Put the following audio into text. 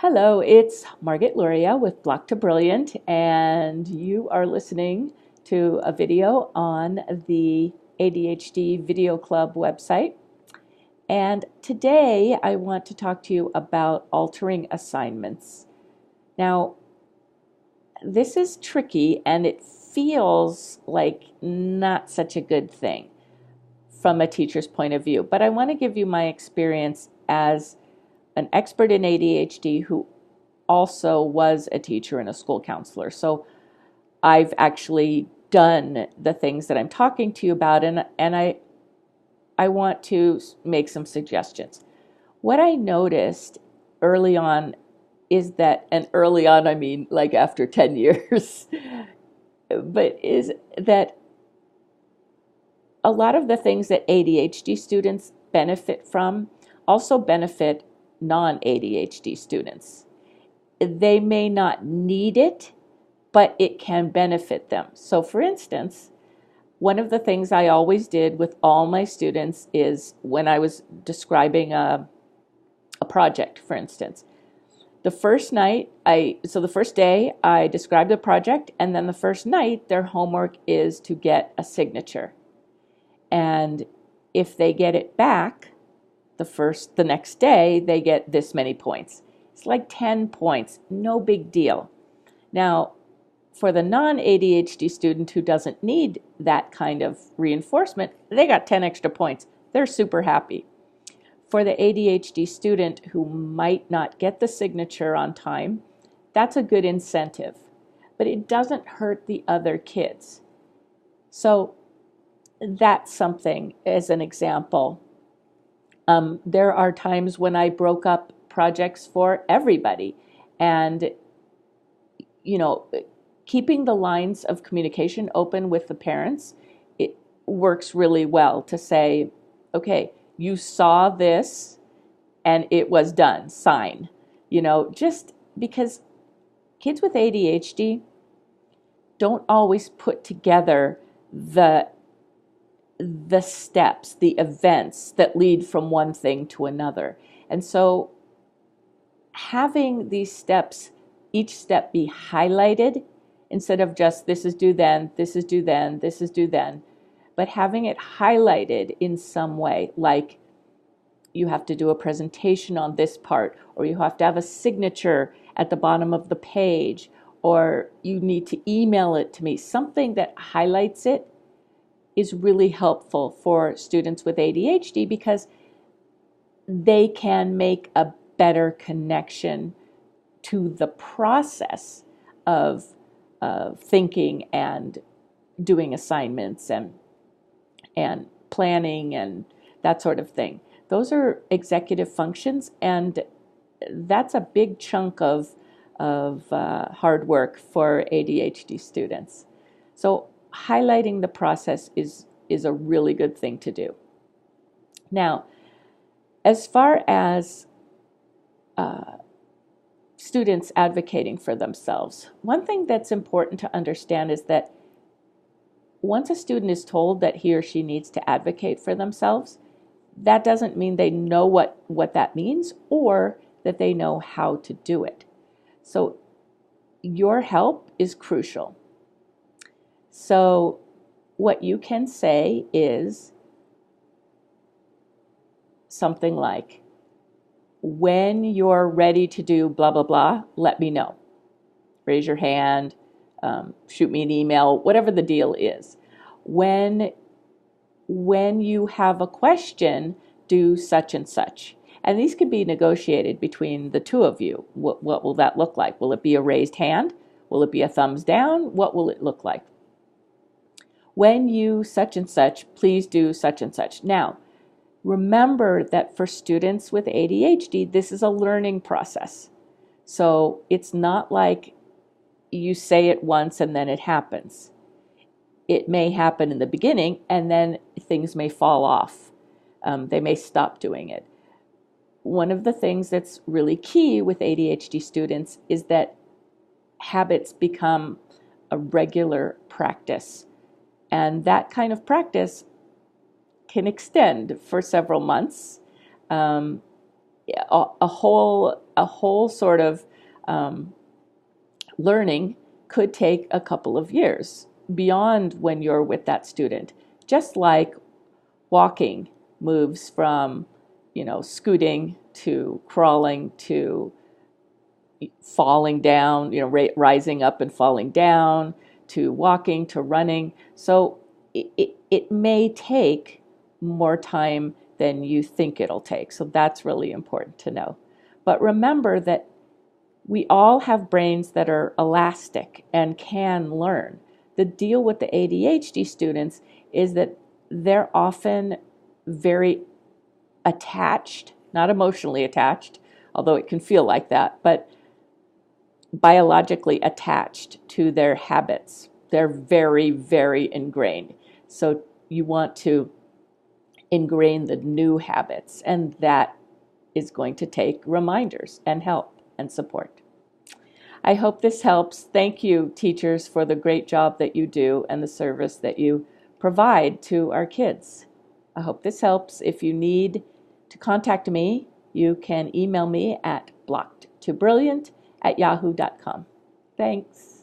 Hello, it's Margaret Luria with Block to Brilliant, and you are listening to a video on the ADHD Video Club website. And today I want to talk to you about altering assignments. Now, this is tricky and it feels like not such a good thing from a teacher's point of view, but I want to give you my experience as an expert in ADHD who also was a teacher and a school counselor. So I've actually done the things that I'm talking to you about, and I want to make some suggestions. What I noticed early on is that, and early on I mean like after 10 years, but is that a lot of the things that ADHD students benefit from also benefit non-ADHD students. They may not need it, but it can benefit them. So for instance, one of the things I always did with all my students is when I was describing a project, for instance, the first day I describe the project, and then the first night their homework is to get a signature. And if they get it back, the next day they get this many points. It's like 10 points, no big deal. Now, for the non-ADHD student who doesn't need that kind of reinforcement, they got 10 extra points. They're super happy. For the ADHD student who might not get the signature on time, that's a good incentive, but it doesn't hurt the other kids. So that's something as an example. There are times when I broke up projects for everybody, and keeping the lines of communication open with the parents, it works really well to say, okay, you saw this and it was done, sign. Just because kids with ADHD don't always put together the steps, the events that lead from one thing to another. And so having these steps, each step be highlighted instead of just this is due then, this is due then, this is due then, but having it highlighted in some way, like you have to do a presentation on this part, or you have to have a signature at the bottom of the page, or you need to email it to me. Something that highlights it is really helpful for students with ADHD because they can make a better connection to the process of thinking and doing assignments and planning and that sort of thing. Those are executive functions, and that's a big chunk of hard work for ADHD students. So highlighting the process is a really good thing to do. Now, as far as students advocating for themselves, one thing that's important to understand is that once a student is told that he or she needs to advocate for themselves, that doesn't mean they know what that means or that they know how to do it. So your help is crucial. So what you can say is something like, when you're ready to do blah, blah, blah, let me know. Raise your hand, shoot me an email, whatever the deal is. When you have a question, do such and such. And these can be negotiated between the two of you. What will that look like? Will it be a raised hand? Will it be a thumbs down? What will it look like? When you such and such, please do such and such. Now, remember that for students with ADHD, this is a learning process. So it's not like you say it once and then it happens. It may happen in the beginning and then things may fall off. They may stop doing it. One of the things that's really key with ADHD students is that habits become a regular practice. And that kind of practice can extend for several months. a whole sort of learning could take a couple of years beyond when you're with that student. Just like walking moves from, scooting to crawling to falling down, rising up and falling down, to walking to running. So it may take more time than you think it'll take. So that's really important to know. But remember that we all have brains that are elastic and can learn. The deal with the ADHD students is that they're often very attached, not emotionally attached, although it can feel like that, but biologically attached to their habits. They're very, very ingrained. So you want to ingrain the new habits, and that is going to take reminders and help and support. I hope this helps. Thank you, teachers, for the great job that you do and the service that you provide to our kids. I hope this helps. If you need to contact me, you can email me at blockedtobrilliant@yahoo.com. Thanks.